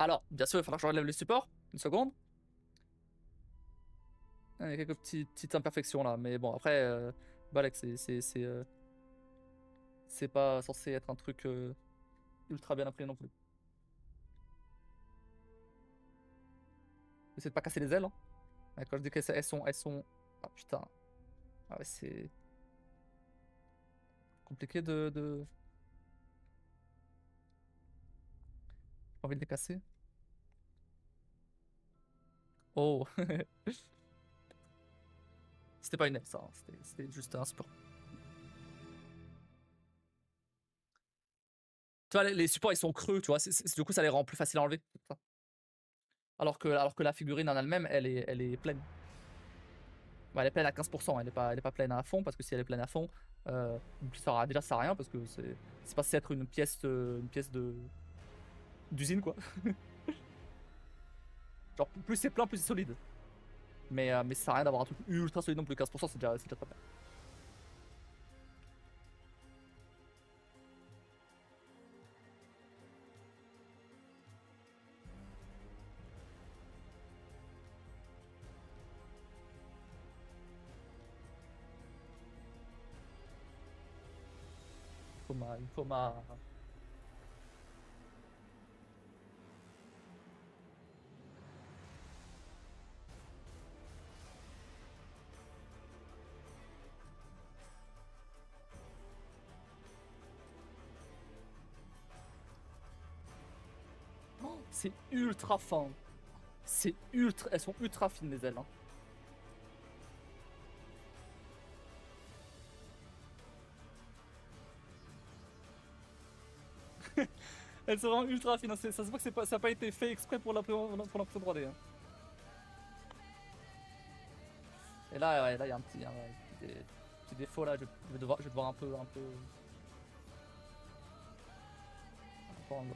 Alors, bien sûr, il va falloir que je relève les supports. Une seconde. Il y a quelques petites imperfections là, mais bon, après, Balek, c'est pas censé être un truc ultra bien imprimé non plus. Essayez de pas casser les ailes. Hein. Ouais, quand je dis qu'elles sont. Ah putain. Ah ouais, c'est compliqué de... J'ai pas envie de les casser. Oh. C'était pas une aile, ça. Hein. C'était juste un support. Tu vois, les supports, ils sont creux, tu vois. Du coup, ça les rend plus faciles à enlever. Alors que la figurine en elle-même, elle est pleine. Bon, elle est pleine à 15%, elle est pas pleine à fond, parce que si elle est pleine à fond, déjà ça sert à rien, parce que c'est pas censé être une pièce d'usine, quoi. Genre, plus c'est plein, plus c'est solide. Mais ça sert à rien d'avoir un truc ultra solide non plus, 15%, c'est déjà pas bien. Il faut ma... Oh, c'est ultra fin. Elles sont ultra fines, les ailes. Hein. Elles sont vraiment ultra fines. Hein. Ça se voit que ça n'a pas été fait exprès pour l'impression 3D. Hein. Et là, ouais, là, il y a un petit défaut là. Je vais devoir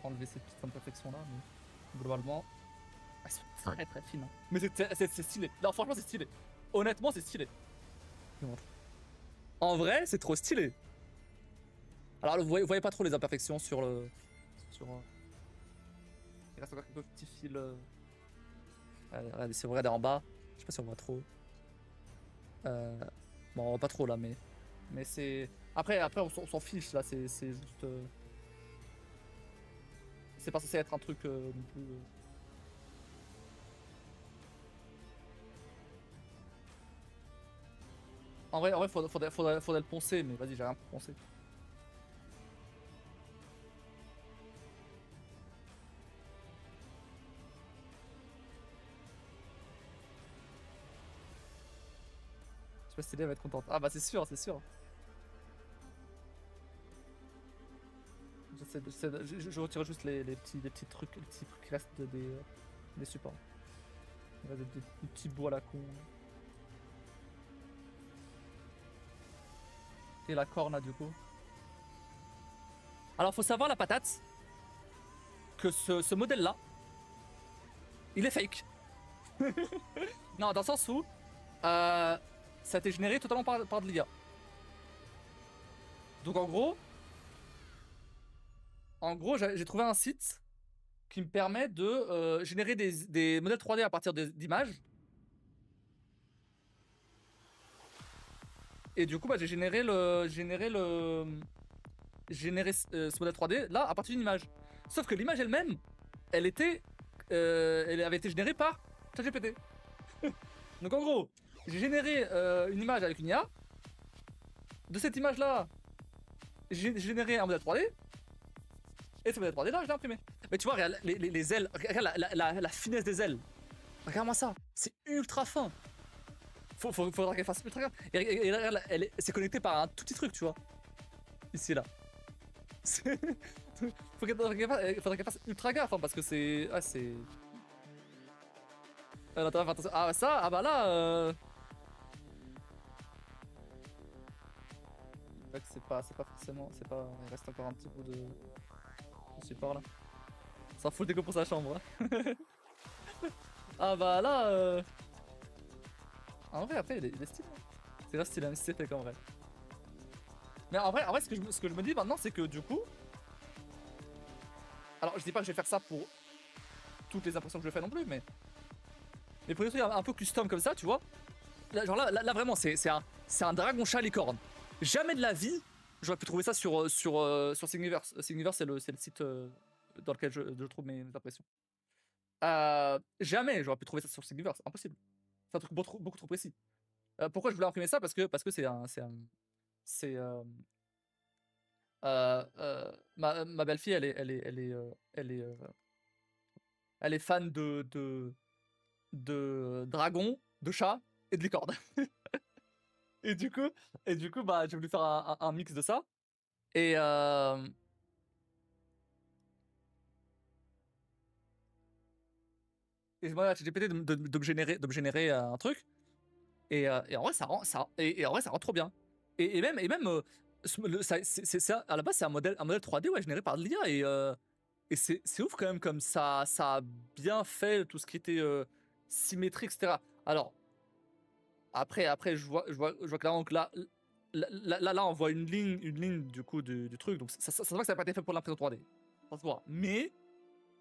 enlever ces petites imperfections là. Mais globalement, elles sont très très fines. Hein. Mais c'est stylé. Non, franchement, c'est stylé. Honnêtement, c'est stylé. En vrai, c'est trop stylé. Alors, vous voyez pas trop les imperfections sur le. Il reste encore quelques petits fils. Regardez, si vous regardez en bas, je sais pas si on voit trop. Euh, Bon, on voit pas trop là, mais c'est. Après on s'en fiche là, c'est juste. C'est pas censé être un truc non plus. En vrai, faudrait le poncer, mais vas-y, j'ai rien pour poncer. Je sais pas si Célia va être contente. Ah bah c'est sûr, c'est sûr. Je retire juste les petits trucs qui restent des supports. Il reste des petits bouts à la con. Et la corne là du coup. Alors faut savoir la patate que ce modèle là, il est fake. Non, dans le sens où ça a été généré totalement par de l'IA. Donc en gros, j'ai trouvé un site qui me permet de générer des modèles 3D à partir d'images. Et du coup, bah, j'ai généré ce modèle 3D là à partir d'une image. Sauf que l'image elle-même, elle avait été générée par ChatGPT. Donc en gros, j'ai généré une image avec une IA. De cette image-là, j'ai généré un modèle 3D. Et ce modèle 3D là, je l'ai imprimé. Mais tu vois, regarde les ailes, regarde la finesse des ailes. Regarde-moi ça, c'est ultra fin. Faudra qu'elle fasse ultra gaffe. Et regarde, c'est connecté par un tout petit truc, tu vois. Ici, là. Faudra qu'elle fasse ultra gaffe, hein, parce que c'est. Ah, c'est. Attends, attention. Ah, ça, ah bah là. C'est pas forcément. Il reste encore un petit bout de support là. Ça fout le déco pour sa chambre. Hein. Ah bah là. En vrai, après, il est stylé. C'est là stylé, même si c'est fait en vrai. Mais en vrai ce que je me dis maintenant, c'est que du coup. Alors, je dis pas que je vais faire ça pour toutes les impressions que je fais non plus, mais pour des trucs un peu custom comme ça, tu vois. Là, genre là vraiment, c'est un dragon chat licorne. Jamais de la vie, j'aurais pu trouver ça sur Thingiverse. Thingiverse, c'est le site dans lequel je trouve mes impressions. Jamais j'aurais pu trouver ça sur Thingiverse, impossible. C'est un truc beaucoup trop précis. Pourquoi je voulais imprimer ça? Parce que c'est ma belle-fille, elle est fan de dragons, de chats et de licornes. Et du coup, bah, j'ai voulu faire un mix de ça. Et je demandé à ChatGPT de me générer un truc. Et en vrai, et en vrai, ça rend trop bien. Et même, à la base, c'est un modèle 3D, ouais, généré par de l'IA. Et c'est ouf quand même, comme ça a bien fait tout ce qui était symétrie, etc. Alors, après je vois clairement que là, on voit une ligne du coup du truc. Donc, ça se voit que ça n'a pas été fait pour l'impression 3D. Ça se voit. Mais,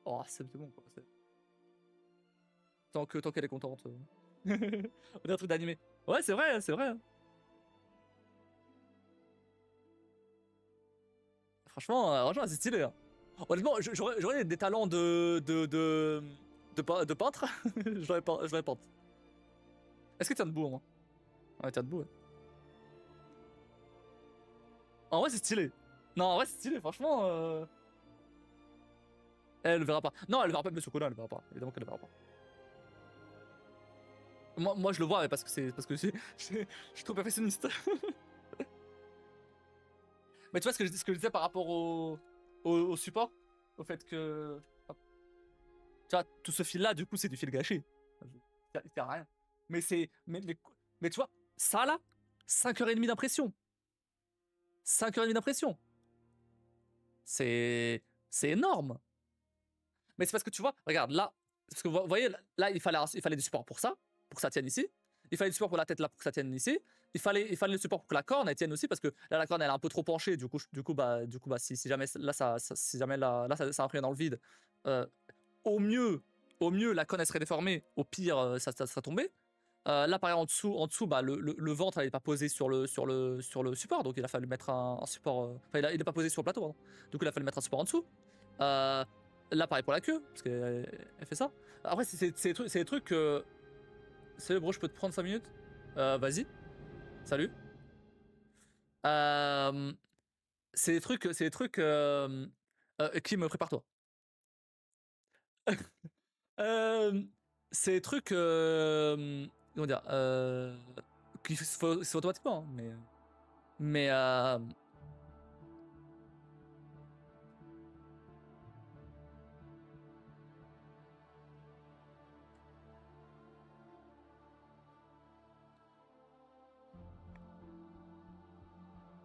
oh, c'est bon, quoi. Tant qu'elle est contente. On dirait un truc d'animé. Ouais, c'est vrai, c'est vrai. Franchement, c'est stylé. Hein. Honnêtement, j'aurais des talents de peintre. j'aurais peint. Est-ce que tu tiens debout au moins? Ouais, tiens debout. Ouais. En vrai, c'est stylé. Non, en vrai, c'est stylé, franchement. Elle le verra pas. Non, elle le verra pas, mais ce connard, elle le verra pas. Évidemment qu'elle le verra pas. Moi, je le vois, mais parce que je suis trop perfectionniste. Mais tu vois ce que je disais par rapport au support, au fait que, tu vois, tout ce fil là, du coup, c'est du fil gâché. Il sert à rien. Mais tu vois, ça là, 5h30 d'impression. 5h30 d'impression. C'est énorme. Mais c'est parce que tu vois, regarde là, parce que vous voyez, là, il fallait du support pour ça tienne ici. Il fallait du support pour la tête là pour que ça tienne ici. Il fallait le support pour que la corne elle tienne aussi, parce que là la corne elle est un peu trop penchée. Du coup bah si jamais là si jamais là ça imprime dans le vide, au mieux la corne elle serait déformée. Au pire ça serait tombé. Là pareil en dessous bah le ventre elle est pas posé sur le support, donc il a fallu mettre un support. Enfin il est pas posé sur le plateau. Pardon. Du coup il a fallu mettre un support en dessous. Là pareil pour la queue parce qu'elle fait ça. Après c'est des trucs. Salut bro, je peux te prendre 5 minutes? Vas-y. Salut. C'est des trucs qui me prépare-toi. C'est des trucs comment dire qui se font automatiquement, hein, mais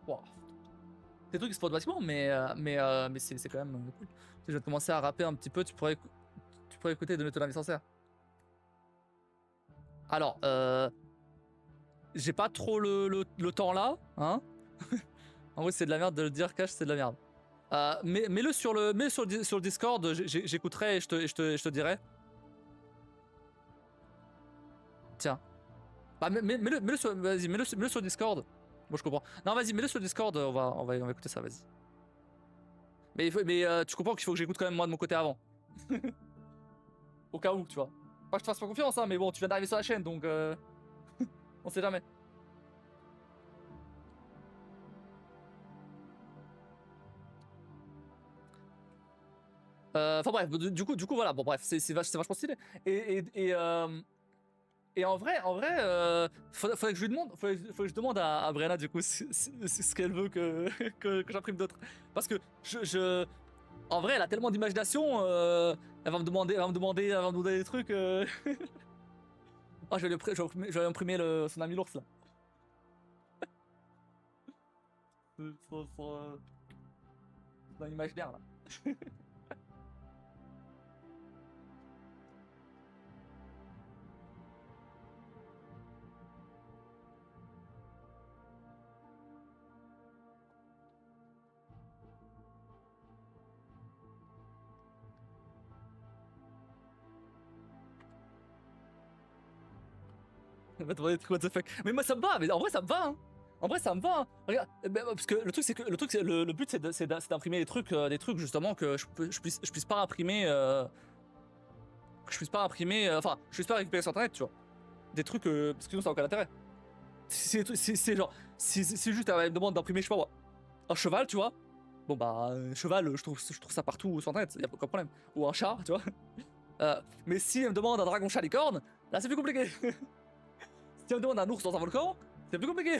wow. C'est des trucs qui se font automatiquement, mais c'est quand même cool. Je vais te commencer à rapper un petit peu, tu pourrais écouter de ton avis sincère. Alors, j'ai pas trop le temps là, hein. En vrai, c'est de la merde de le dire, cash, c'est de la merde. Mets-le sur le Discord, j'écouterai et je te dirai. Tiens. Bah, mets-le sur, vas-y, mets-le sur Discord. Moi, je comprends. Non, vas-y, mets-le sur Discord, on va écouter ça, vas-y. Mais tu comprends qu'il faut que j'écoute quand même moi de mon côté avant. Au cas où, tu vois. Pas que je te fasse pas confiance, hein, mais bon, tu viens d'arriver sur la chaîne, donc on sait jamais. Enfin bref, du coup voilà, bon bref, c'est vachement stylé. Et en vrai, faudrait que je lui demande, faudrait que je demande à Brianna du coup ce qu'elle veut que j'imprime d'autres. Parce que en vrai, elle a tellement d'imagination, elle va me demander des trucs. Ah, je vais lui imprimer son ami l'ours là. Son imaginaire là. Elle va te demander des trucs what the fuck. Mais moi ça me va, mais en vrai ça me va. Hein. En vrai ça me va. Hein. Regarde, parce que le truc c'est que le but c'est d'imprimer des trucs justement que je puisse pas imprimer. Que je puisse pas imprimer. Enfin, je puisse pas récupérer sur internet, tu vois. Des trucs parce que sinon ça n'a aucun intérêt. C'est genre, c'est juste elle me demande d'imprimer, je sais pas moi, un cheval, tu vois. Bon bah un cheval, je trouve ça partout sur internet, y a aucun problème. Ou un chat, tu vois. Mais si elle me demande un dragon chat licorne, là c'est plus compliqué. Si elle me demande un ours dans un volcan, c'est plus compliqué.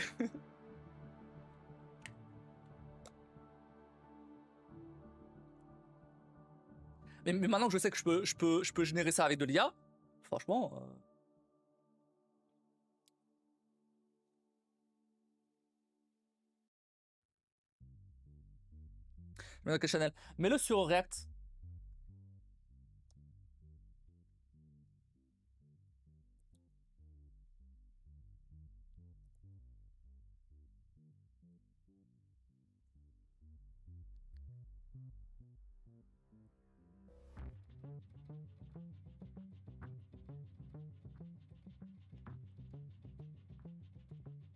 mais maintenant que je sais que je peux générer ça avec de l'IA, franchement. Chanel. Mets-le sur React.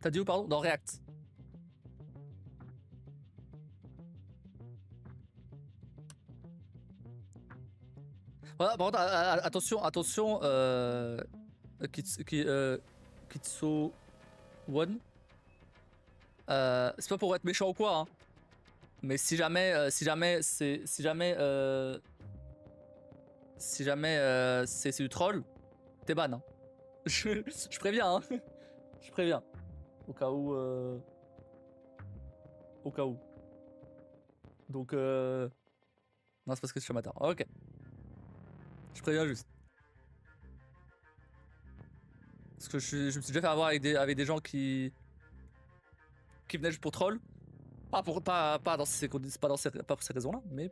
T'as dit où, pardon? Dans React. Voilà, par contre, attention, Kitsu One. C'est pas pour être méchant ou quoi, hein. Mais si jamais c'est du troll, t'es ban. Hein. Je préviens, hein. Je préviens. Au cas où. Au cas où. Donc non, c'est parce que je suis amateur. Ok. Je préviens juste. Parce que je me suis déjà fait avoir avec des gens qui venaient juste pour troll. Pas pour ces raisons-là, mais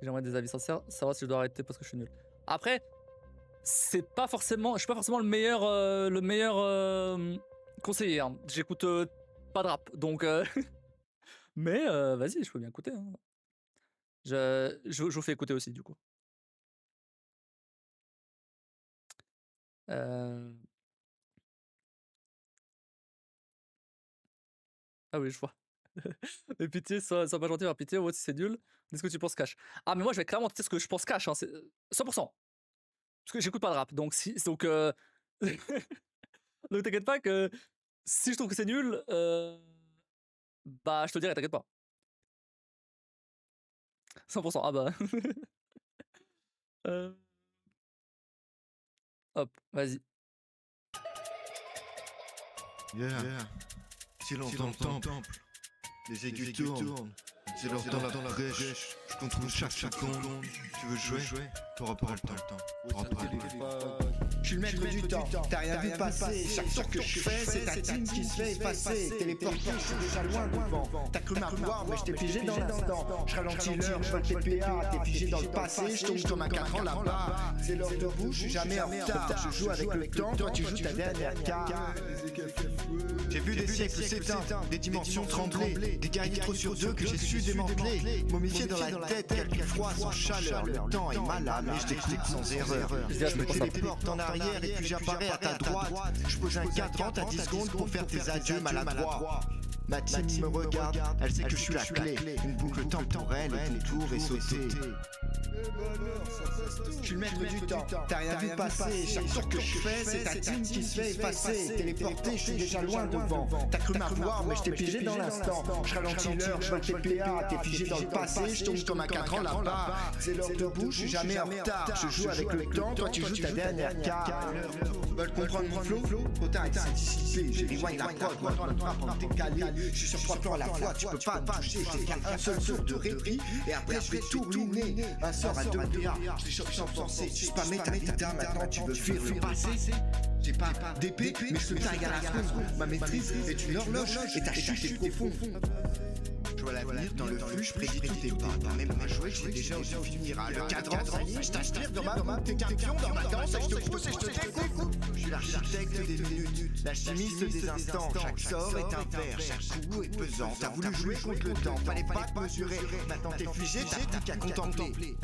j'aimerais des avis sincères, savoir si je dois arrêter parce que je suis nul. Après, c'est pas forcément, je suis pas forcément le meilleur conseiller. Hein. J'écoute pas de rap, donc. Mais vas-y, je peux bien écouter. Hein. Je vous fais écouter aussi, du coup. Ah oui, je vois. Mais pitié, sois pas gentil, par pitié, ouais, si c'est nul, dis ce que tu penses cash. Ah, mais moi je vais clairement te dire ce que je pense cash, hein, c'est 100%. Parce que j'écoute pas de rap, donc donc t'inquiète pas que si je trouve que c'est nul, bah je te dirai, t'inquiète pas. 100%, ah bah. Hop, vas-y. Yeah. Silence dans le temple. Les aiguilles tournent. C'est l'heure dans la brèche. Je contrôle chaque seconde. Tu veux jouer? T'auras pas le temps. Je suis le maître du temps, t'as rien vu passer. Chaque tour que je fais, c'est ta team qui se fait effacer. Téléporté, je suis déjà loin devant. T'as cru m'avoir, mais je t'ai figé dans l'instant. Je ralentis l'heure, je vois tes PA, t'es figé dans le passé. Je tombe comme un 4 ans là-bas. C'est l'heure debout, je suis jamais en retard. Je joue avec le temps, toi tu joues ta dernière carte. J'ai vu des siècles s'éteindre, des dimensions trembler, des guerriers trop sur deux que j'ai su démanteler. Momifié dans la tête, quelques froid sans chaleur. Le temps est malade, mais je t'écoute sans erreur. Je me téléporte en arrière et puis j'apparais à ta droite. Je pose un cadran, t'as 10 secondes pour faire tes adieux maladroits. Ma team me regarde, elle sait que je suis la clé. Une boucle temporelle et ton tour est sauté. Je suis le maître du temps, t'as rien vu passer. Chaque tour que je fais, c'est ta team qui se fait effacer. Téléporté, je suis déjà loin devant. T'as cru m'avoir, mais je t'ai pigé dans l'instant. Je ralentis l'heure, je vois tes PA, t'es figé dans le passé. Je tombe comme un 4 ans là-bas. C'est l'heure debout, je suis jamais en retard. Je joue avec le temps, toi tu joues ta dernière carte. Veulent comprendre mon flow? Faut t'arrêter d'anticiper. J'ai rewind la prod, moi dans le rap en décalé. Je suis sur 3 plans à la fois, tu peux pas me toucher. J'ai qu'un seul tour de répit et après je vais tout ruiner. Un sort à 2 PA, je les chope sans penser. Tu spammais ta vita, maintenant tu veux fuir le passé. J'ai pas d'épée, mais je te taille à la seconde. Ma maîtrise est une horloge et ta chute est profonde. Je vois l'avenir dans le flux, je prédis tous tes pas. Même pas joué, je sais déjà où ça finira. Le cadran, ça y est, je t'inspire dans ma t'es qu'un pion dans ma danse. Et je te pousse et je te découpe. Je suis l'architecte des minutes, l'alchimiste des instants. Chaque sort est un verre, chaque coup est pesant. T'as voulu jouer contre le temps, fallait pas te mesurer. Maintenant t'es figé, t'as plus qu'à contempler.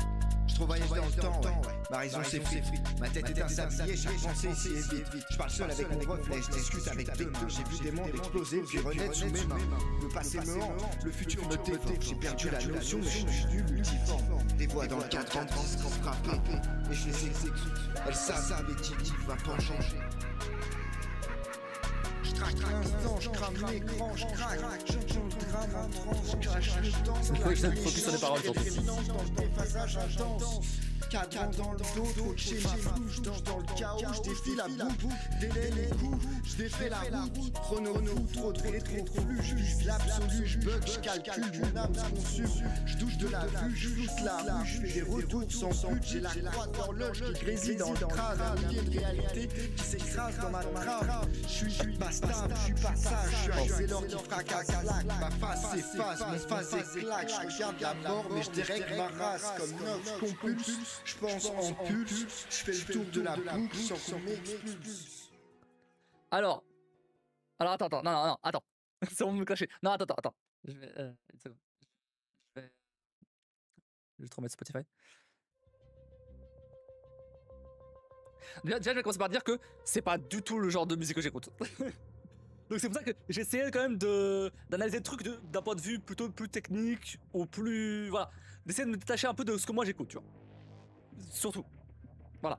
Je trop voyage dans le temps, ouais. Ma raison c'est fric. Ma tête est un sablier, chaque pensée ici est vite. Je parle seul avec mon reflet, je discute avec deux mains. J'ai vu des mondes exploser, puis renaître sous mes mains. Le passé me hante, le futur me dévore. J'ai perdu la notion, mais je suis nul, multiforme. Des voix dans le cadre en disque frappé, et je les exécute. Elles savent et qui va pas changer. Je traque l'instant, je crame l'écran, je craque. J'entends le drame en transe, je crache le temps. Je me focus sur les paroles surtout. Dans le déphasage intense. Cadran dans le dos, trop de schéma flou. Je danse dans le chaos, je défie la boucle. Délai les coups, je défais la route. Chrono fou, trop de rétro-flux. Je vise l'absolu, je bug, je calcule. Mon âme se consume, je douche de la vue, je floute la rue. Je fais des retours sans but. J'ai la croix d'horloge qui grésille dans le crâne. Un millier de réalité qui s'écrase dans ma trame. Je suis pas stable, je suis pas sage. Je suis un zélor qui fracasse l'ac. Ma face s'efface, mon face éclate. Je regarde la mort, mais je dérègle ma race. Comme Nox, je compulse. Je pense en pulse, je fais le tour de la boucle sans qu'on m'expulse. Alors, attends, non, attends. C'est bon de me clasher. Non, attends. Je vais, une seconde. Je vais te remettre Spotify. Déjà, je vais commencer par dire que c'est pas du tout le genre de musique que j'écoute. Donc c'est pour ça que j'essayais quand même d'analyser le truc d'un point de vue plutôt plus technique ou plus... Voilà. D'essayer de me détacher un peu de ce que moi j'écoute, tu vois. Surtout. Voilà.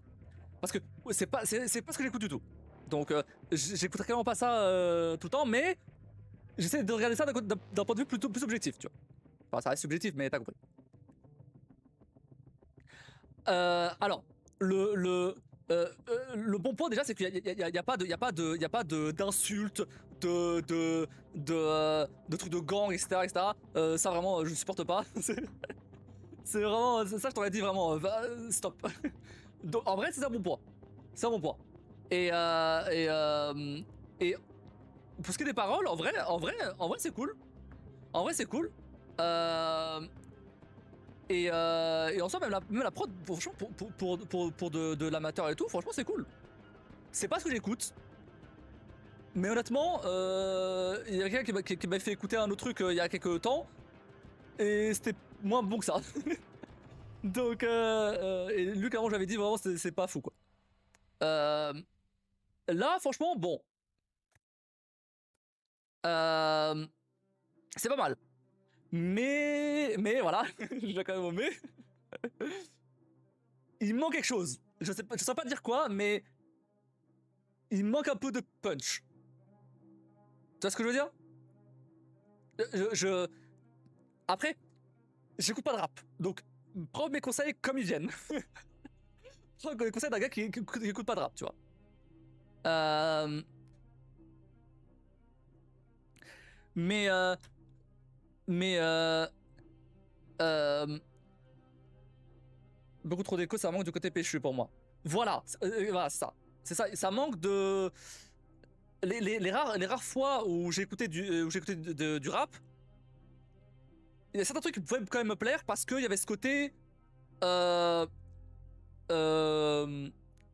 Parce que c'est pas ce que j'écoute du tout. Donc j'écouterai clairement pas ça tout le temps, mais j'essaie de regarder ça d'un point de vue plutôt plus objectif, tu vois. Enfin, ça reste subjectif, mais t'as compris. Alors, le bon point déjà, c'est qu'il y a pas d'insultes, de trucs de gang, etc. Ça vraiment, je supporte pas. C'est vraiment, ça je t'aurais dit vraiment, stop. Donc, en vrai, c'est un bon point. C'est un bon point. Et pour ce qui est des paroles, en vrai, c'est cool. En vrai, c'est cool. Et en soi, même la prod, franchement, pour de l'amateur et tout, franchement, c'est cool. C'est pas ce que j'écoute. Mais honnêtement, il y a quelqu'un qui m'a fait écouter un autre truc il y a quelques temps. Et c'était moins bon que ça. Donc, et Luc, avant, j'avais dit vraiment, c'est pas fou, quoi. Là, franchement, bon. C'est pas mal. Mais voilà, je l'ai quand même nommé. Il manque quelque chose. Je sais pas dire quoi, mais il manque un peu de punch. Tu vois ce que je veux dire? Après, j'écoute pas de rap, donc prends mes conseils comme ils viennent. Prends les conseils d'un gars qui écoute pas de rap, tu vois. Beaucoup trop d'écho, ça manque du côté péchu pour moi. Voilà, voilà, c'est ça. Ça manque de... Les rares fois où j'ai écouté du rap, il y a certains trucs qui pouvaient quand même me plaire parce qu'il y avait ce côté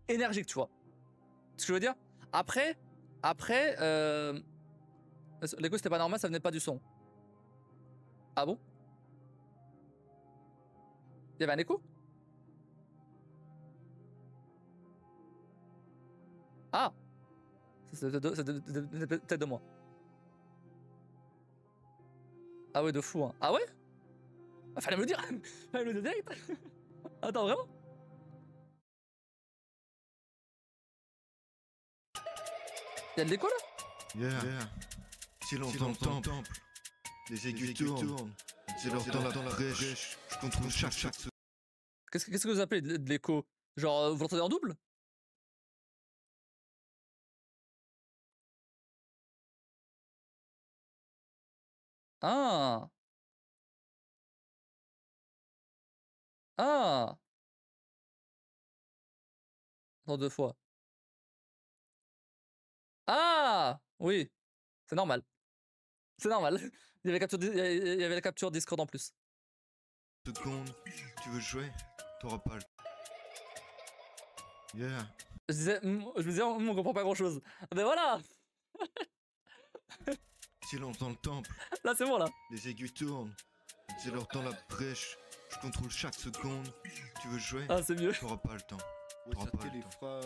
énergique, tu vois. Ce que je veux dire. Après, l'écho c'était pas normal, ça venait pas du son. Ah bon? Il y avait un écho? Ah! C'est peut-être de moi. Ah ouais, de fou, hein. Ah ouais? Ah, fallait me le dire! Fallait me le dire direct! Attends, vraiment? Y'a de l'écho là? Yeah. Silence dans le temple. Les aiguilles tournent. C'est leur temps la brèche. Je contrôle chaque seconde. Qu'est-ce que vous appelez de l'écho? Genre, vous l'entendez en double? Ah! Ah! Attends, 2 fois. Ah! Oui, c'est normal. C'est normal. Il y avait la capture Discord en plus. Seconde, tu veux jouer? T'auras pas le... Yeah. Je me disais, on comprend pas grand chose. Mais voilà! Silence dans le temple. Là, c'est bon là. Les aiguilles tournent. C'est leur temps la brèche. Je je contrôle chaque seconde. Tu veux jouer? Ah, c'est mieux. T'auras pas le temps. Ouais, ça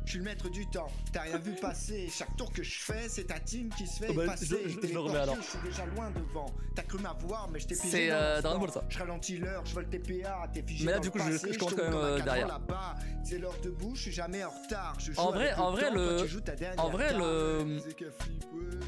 je suis le maître du temps, t'as rien vu passer. Chaque tour que je fais, c'est ta team qui se fait Oh bah, effacer. je le remets alors. Je suis déjà loin devant. T'as cru m'avoir, mais je t'ai figé C'est dans l'instant. Dragon Ball ça. Je ralentis l'heure, je vole tes PA, t'es figé Mais là, dans du le coup, passé, je commence tombe quand même, comme un cadran derrière. là-bas. C'est l'heure debout, je suis jamais en retard. Je joue En vrai, avec en vrai, temps, toi, le- tu joues ta dernière En vrai, carte. le.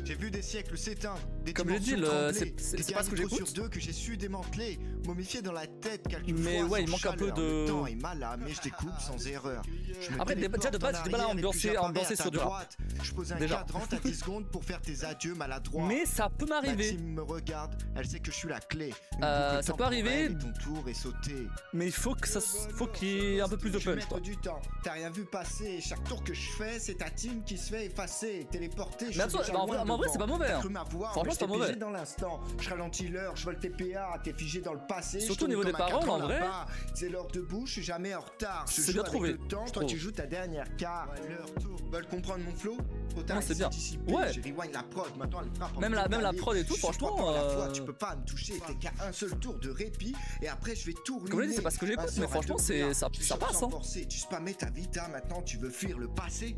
J'ai vu des siècles s'éteindre, des Comme j'ai dit, dimensions le- trembler, c'est des pas ce que guerriers j'écoute. sur deux que j'ai su démanteler, momifié dans la tête, calcul Mais froid, ouais, sans il manque un peu chaleur. de- Le temps est malade, mais je découpe sans erreur. Je me Après, déjà téléporte de base, en j'étais pas là à arrière et puis ambiancer j'apparais à sur ta du rap. droite. Je pose un Déjà. cadran, t'as 10 secondes pour faire tes adieux maladroits. Mais ça peut m'arriver. Maxime me regarde, elle sait que je suis la clé. Une Ça boucle peut arriver. temporelle et ton tour est sauté. Mais il faut que ça, faut qu'il y ait un peu plus de Je suis punch, maître quoi. du temps, t'as rien vu passer. Chaque tour que je fais, c'est ta team qui se fait effacer. Téléporté, je Mais suis attends, déjà bah, en vrai, loin mais en vrai, devant. c'est pas mauvais, T'as hein. cru m'avoir, Franchement, mais c'est pas je t'ai mauvais. figé dans l'instant. Je ralentis l'heure, je vole tes PA, t'es figé dans le passé. Surtout je tombe au niveau des comme un paroles, cadran en vrai. là-bas. C'est l'heure debout, je suis jamais en retard. Je C'est joue bien avec trouvé, le temps, je toi tu trouve. joues ta dernière carte. L'heure tourne. Veulent comprendre mon flow? Trop tard, Non, c'est il bien. s'est dissipé. Ouais. J'ai rewind la prod, maintenant elle frappe en Même la décalé. prod et tout, Je suis franchement, pas pour la fois, tu peux pas me toucher. T'es qu'à un seul tour de répit et après je vais tout ruiner. Comme je l'ai dit, c'est pas ce que j'écoute, mais franchement, ça passe, hein. Tu spammais ta vita, maintenant tu veux fuir le passé.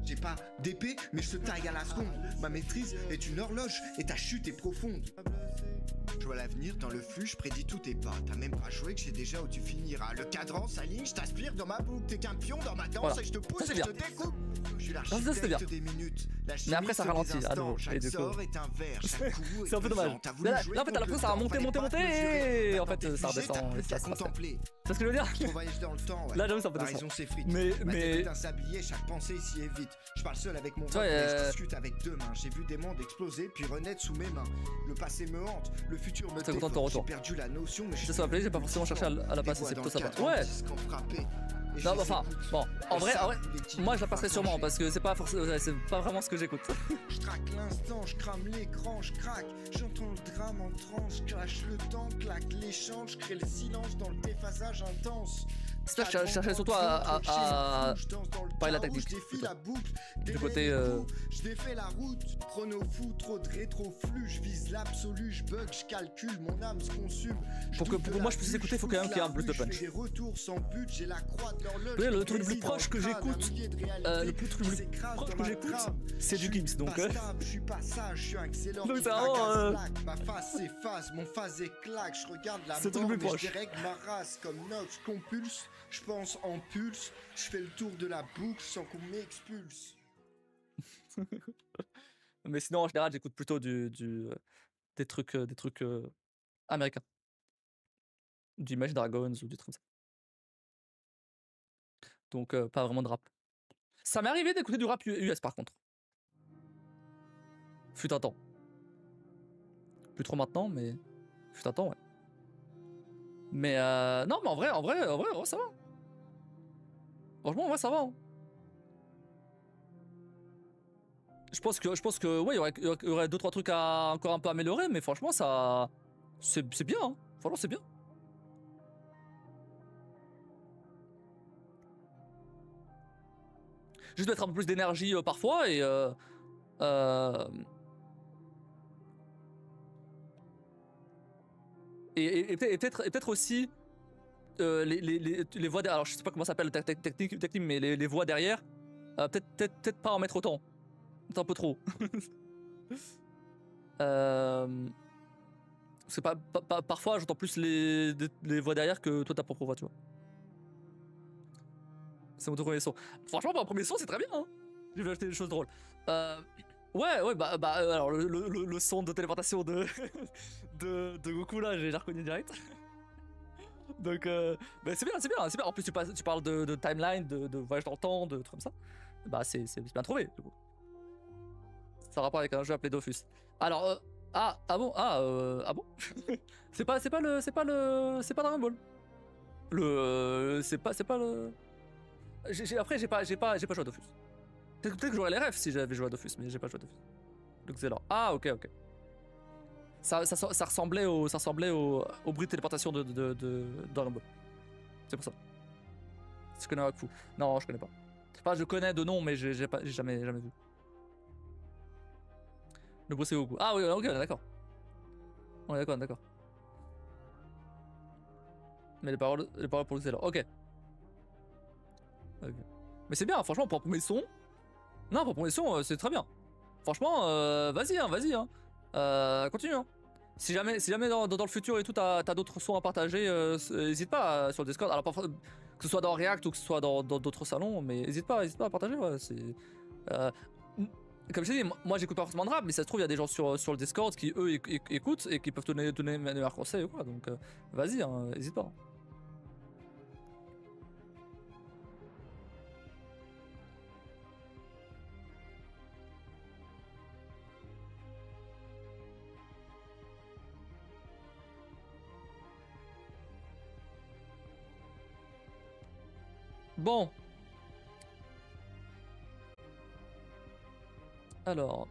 J'ai pas d'épée, mais je te taille à la seconde. Ma maîtrise est une horloge et ta chute est profonde. Je vois l'avenir dans le flux, je prédis tous tes pas. T'as même pas joué que je sais déjà où tu finiras. Le cadran s'aligne, je t'aspire dans ma boucle. T'es qu'un pion dans ma danse Voilà. et je te Ça, pousse c'est et je bien. te découpe. Je suis Ça, c'était bien. l'architecte des minutes. La Mais après, ça chimiste ralentit, des à nouveau, instants. et Chaque du coup- sort est un verre, chaque coup C'est un peu dommage. pesant. T'as voulu Là, jouer là, en fait, t'as contre l'impression que ça va le monter, temps, monter, fallait pas monter, te mesurer. et en fait, Maintenant, t'es ça figé, redescend, t'as plus et qu'à ça se passe. contempler. C'est ce que je veux dire. Trop voyage dans le temps, ouais. Là, j'avoue, ça peut L'horizon descendre. s'effrite. Mais- Ma tête mais- est un sablier, chaque pensée s'y évite. Je parle seul avec mon Tu vois, ventre, mais je discute avec deux mains. J'ai vu des mondes exploser, puis renaître sous mes mains. Le passé me hante, le futur me Très content de ton dévote. J'ai retour. perdu la notion, mais je Ça suis soit appelé, j'ai pas forcément cherché à la passer, c'est plutôt sympa. Ouais. Non, bah, enfin, bon, en vrai, moi je la passerai sûrement parce que c'est pas forcément, c'est pas vraiment ce que j'écoute. Je traque l'instant, je crame l'écran, je craque. J'entends le drame en transe, je clash le temps, claque l'échange, je crée le silence dans le déphasage intense. C'est ça, je cherchais surtout à parler de la technique, Du côté, je défais la route, chrono fou, trop de rétroflux, je vise l'absolu, je bug, je calcule, mon âme se consume. Pour moi je puisse écouter, il faut quand même qu'il y ait un plus de punch. Des retours sans but, j'ai la croix de l'horloge. Vous voyez, le truc le plus proche que j'écoute, le plus proche que j'écoute, c'est du Gims, donc. Je suis pas sage, je suis un excellent. Donc qui c'est vraiment, fracasse ma face s'efface, mon phase éclate, je regarde la c'est le mort, plus mais je proche. dérègle ma race comme Nox, je compulse, je pense en pulse, je fais le tour de la boucle sans qu'on m'expulse. Mais sinon en général j'écoute plutôt des trucs américains. Du Imagine Dragons ou des trucs comme ça. Donc pas vraiment de rap. Ça m'est arrivé d'écouter du rap US par contre. Fut un temps. Plus trop maintenant, mais fut un temps, ouais. Mais non, mais en vrai, ça va. Franchement, en vrai, ça va. Hein. Je pense que ouais, il y aurait 2-3 trucs à encore un peu améliorer, mais franchement, ça, c'est bien. Hein. Franchement, c'est bien. Juste mettre un peu plus d'énergie parfois et peut-être aussi les voix derrière. Alors je sais pas comment ça s'appelle technique, mais les voix derrière, peut-être pas en mettre autant. C'est un peu trop. Parce que parfois j'entends plus les voix derrière que toi ta propre voix, tu vois. C'est mon tout premier son. Franchement, pour un premier son, c'est très bien. Hein. J'ai vu acheter des choses drôles. Ouais, bah alors le son de téléportation de Goku là, j'ai reconnu direct. Donc, bah, c'est bien. En plus, tu parles de timeline, de voyage dans le temps, de trucs comme ça. Bah, c'est bien trouvé, du coup. Ça a rapport avec un jeu appelé Dofus. Alors, ah bon, c'est pas Dragon Ball. C'est pas le. Après, j'ai pas joué à Dofus. Peut-être que j'aurais les refs si j'avais joué à Dofus, mais j'ai pas joué à Dofus. Donc c'est là. Ah, ok. Ça ressemblait au bruit de téléportation de Dragon Ball. C'est pour ça. Tu connais Wakfu? Non, je connais pas. Enfin, je connais de nom, mais j'ai jamais vu. Le bruit c'est Goku. Ah oui, ok, on est d'accord. On est d'accord. Mais les paroles pour le alors. Ok. Ok. Mais c'est bien, franchement, pour un premier son. Non, pour un premier son, c'est très bien. Franchement, vas-y, hein, vas-y. Hein. Continue. Hein. Si jamais dans le futur et tout, t'as d'autres sons à partager, n'hésite pas sur le Discord. Alors, parfois, que ce soit dans React ou que ce soit dans d'autres salons, mais n'hésite pas à partager. Ouais, c'est. Comme je t'ai dit, moi j'écoute pas forcément de rap, mais ça se trouve, il y a des gens sur le Discord qui eux écoutent et qui peuvent donner mes meilleurs conseils ou quoi. Donc, vas-y, hein, n'hésite pas. Bon. Alors,